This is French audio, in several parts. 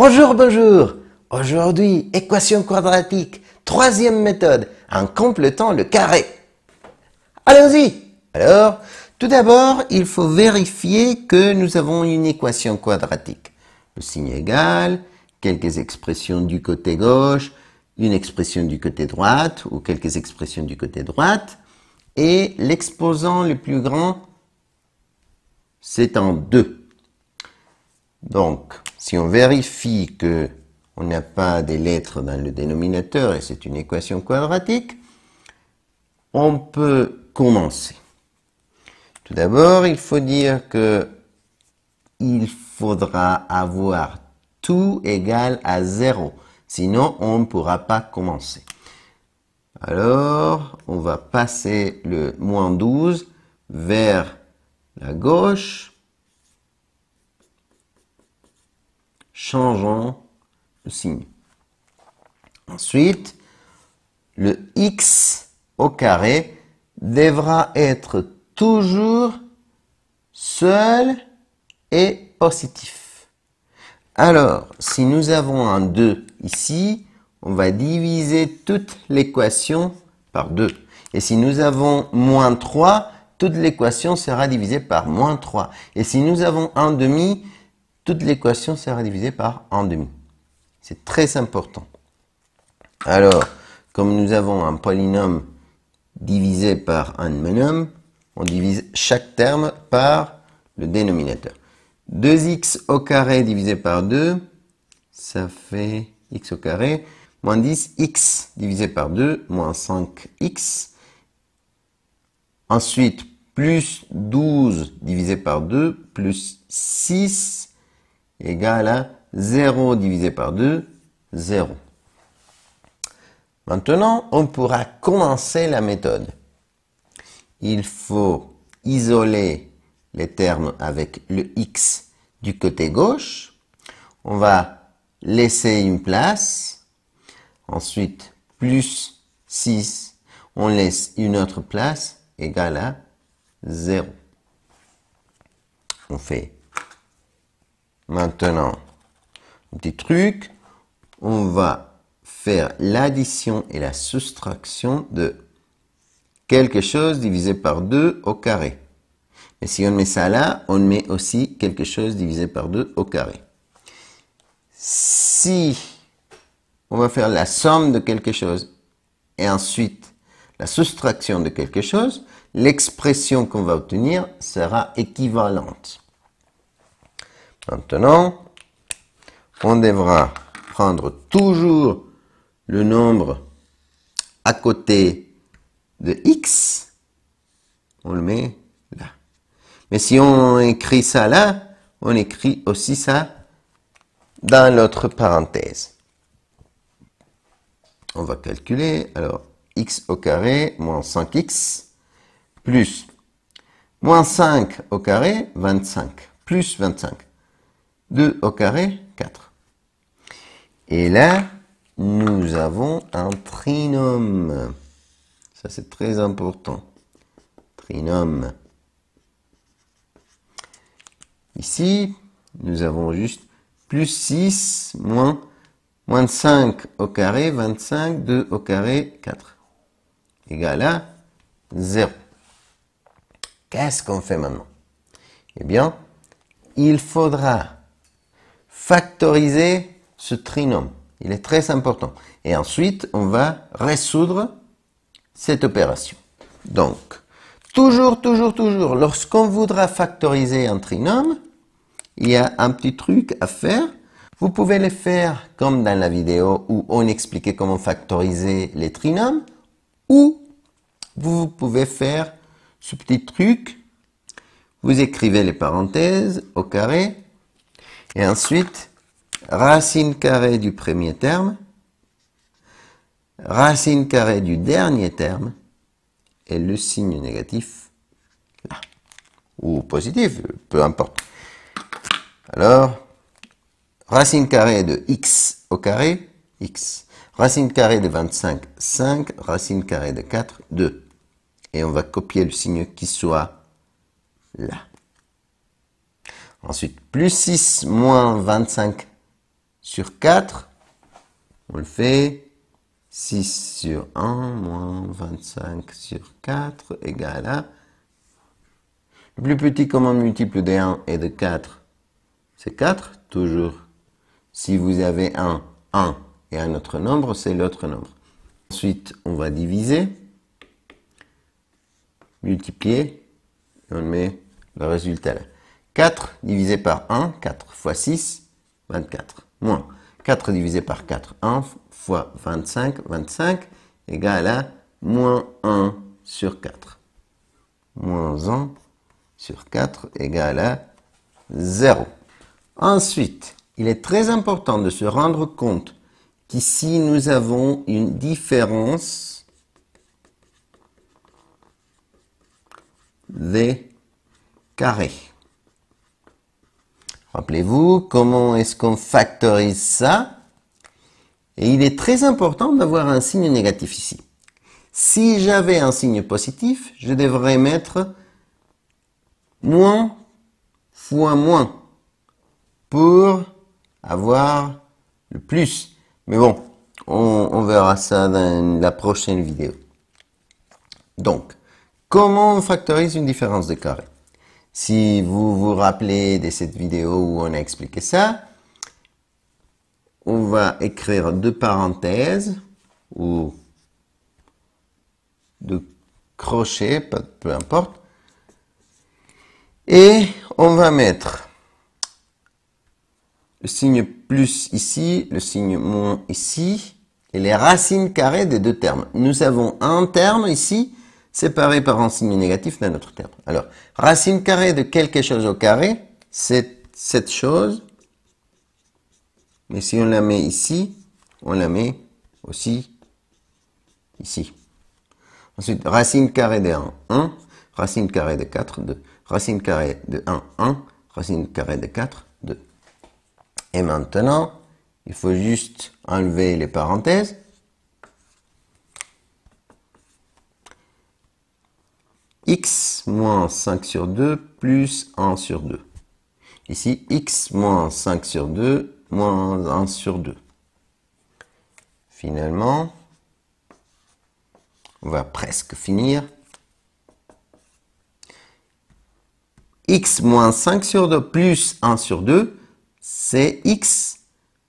Bonjour, bonjour. Aujourd'hui, équation quadratique, troisième méthode, en complétant le carré. Allons-y. Alors, tout d'abord, il faut vérifier que nous avons une équation quadratique. Le signe égal, quelques expressions du côté gauche, une expression du côté droite, ou quelques expressions du côté droite, et l'exposant le plus grand, c'est en 2. Donc, si on vérifie que on n'a pas des lettres dans le dénominateur et c'est une équation quadratique, on peut commencer. Tout d'abord, il faut dire que il faudra avoir tout égal à 0. Sinon, on ne pourra pas commencer. Alors, on va passer le moins 12 vers la gauche, changeant le signe. Ensuite, le x au carré devra être toujours seul et positif. Alors, si nous avons un 2 ici, on va diviser toute l'équation par 2. Et si nous avons moins 3, toute l'équation sera divisée par moins 3. Et si nous avons un demi, toute l'équation sera divisée par 1 demi. C'est très important. Alors, comme nous avons un polynôme divisé par un monombre, on divise chaque terme par le dénominateur. 2x au carré divisé par 2, ça fait x au carré, moins 10, x divisé par 2, moins 5x. Ensuite, plus 12 divisé par 2, plus 6 égale à 0 divisé par 2, 0. Maintenant, on pourra commencer la méthode. Il faut isoler les termes avec le x du côté gauche. On va laisser une place. Ensuite, plus 6, on laisse une autre place égale à 0. On fait maintenant un petit truc. On va faire l'addition et la soustraction de quelque chose divisé par 2 au carré. Et si on met ça là, on met aussi quelque chose divisé par 2 au carré. Si on va faire la somme de quelque chose et ensuite la soustraction de quelque chose, l'expression qu'on va obtenir sera équivalente. Maintenant, on devra prendre toujours le nombre à côté de x, on le met là. Mais si on écrit ça là, on écrit aussi ça dans l'autre parenthèse. On va calculer, alors x au carré moins 5x plus moins 5 au carré, 25, plus 25. 2 au carré, 4. Et là, nous avons un trinôme. Ça, c'est très important. Trinôme. Ici, nous avons juste plus 6 moins 5 au carré, 25, 2 au carré, 4. Égal à 0. Qu'est-ce qu'on fait maintenant? Eh bien, il faudra factoriser ce trinôme. Il est très important. Et ensuite, on va résoudre cette opération. Donc, toujours, lorsqu'on voudra factoriser un trinôme, il y a un petit truc à faire. Vous pouvez le faire comme dans la vidéo où on expliquait comment factoriser les trinômes, ou vous pouvez faire ce petit truc. Vous écrivez les parenthèses au carré, et ensuite, racine carrée du premier terme, racine carrée du dernier terme, et le signe négatif là. Ou positif, peu importe. Alors, racine carrée de x au carré, x. Racine carrée de 25, 5. Racine carrée de 4, 2. Et on va copier le signe qui soit là. Ensuite, plus 6 moins 25 sur 4, on le fait. 6 sur 1 moins 25 sur 4 égale à... Le plus petit commun multiple de 1 et de 4, c'est 4, toujours. Si vous avez un et un autre nombre, c'est l'autre nombre. Ensuite, on va diviser, multiplier, et on met le résultat là. 4 divisé par 1, 4 fois 6, 24. Moins 4 divisé par 4, 1 fois 25, 25, égale à moins 1 sur 4. Moins 1 sur 4 égale à 0. Ensuite, il est très important de se rendre compte qu'ici, nous avons une différence des carrés. Rappelez-vous, comment est-ce qu'on factorise ça? Et il est très important d'avoir un signe négatif ici. Si j'avais un signe positif, je devrais mettre moins fois moins pour avoir le plus. Mais bon, on verra ça dans la prochaine vidéo. Donc, comment on factorise une différence de carré? Si vous vous rappelez de cette vidéo où on a expliqué ça, on va écrire deux parenthèses ou deux crochets, peu importe. Et on va mettre le signe plus ici, le signe moins ici, et les racines carrées des deux termes. Nous avons un terme ici, séparé par un signe négatif d'un autre terme. Alors, racine carrée de quelque chose au carré, c'est cette chose. Mais si on la met ici, on la met aussi ici. Ensuite, racine carrée de 1, 1. Racine carrée de 4, 2. Racine carrée de 1, 1. Racine carrée de 4, 2. Et maintenant, il faut juste enlever les parenthèses. X moins 5 sur 2 plus 1 sur 2. Ici, x moins 5 sur 2 moins 1 sur 2. Finalement, on va presque finir. X moins 5 sur 2 plus 1 sur 2, c'est x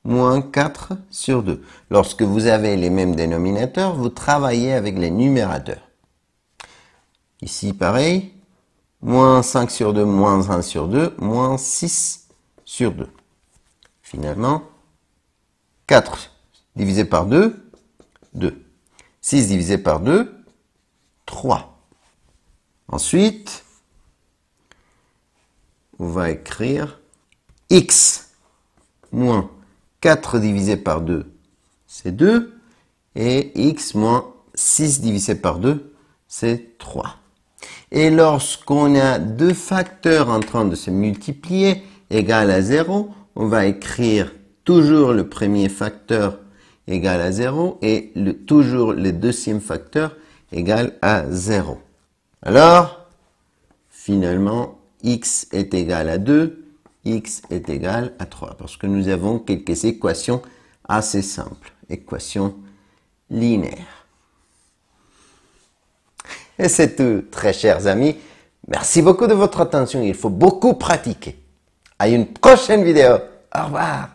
moins 4 sur 2. Lorsque vous avez les mêmes dénominateurs, vous travaillez avec les numérateurs. Ici, pareil, moins 5 sur 2, moins 1 sur 2, moins 6 sur 2. Finalement, 4 divisé par 2, 2. 6 divisé par 2, 3. Ensuite, on va écrire x moins 4 divisé par 2, c'est 2. Et x moins 6 divisé par 2, c'est 3. Et lorsqu'on a deux facteurs en train de se multiplier égal à 0, on va écrire toujours le premier facteur égal à 0 et toujours le deuxième facteur égal à 0. Alors, finalement, x est égal à 2, x est égal à 3, parce que nous avons quelques équations assez simples, équations linéaires. Et c'est tout, très chers amis. Merci beaucoup de votre attention. Il faut beaucoup pratiquer. À une prochaine vidéo. Au revoir.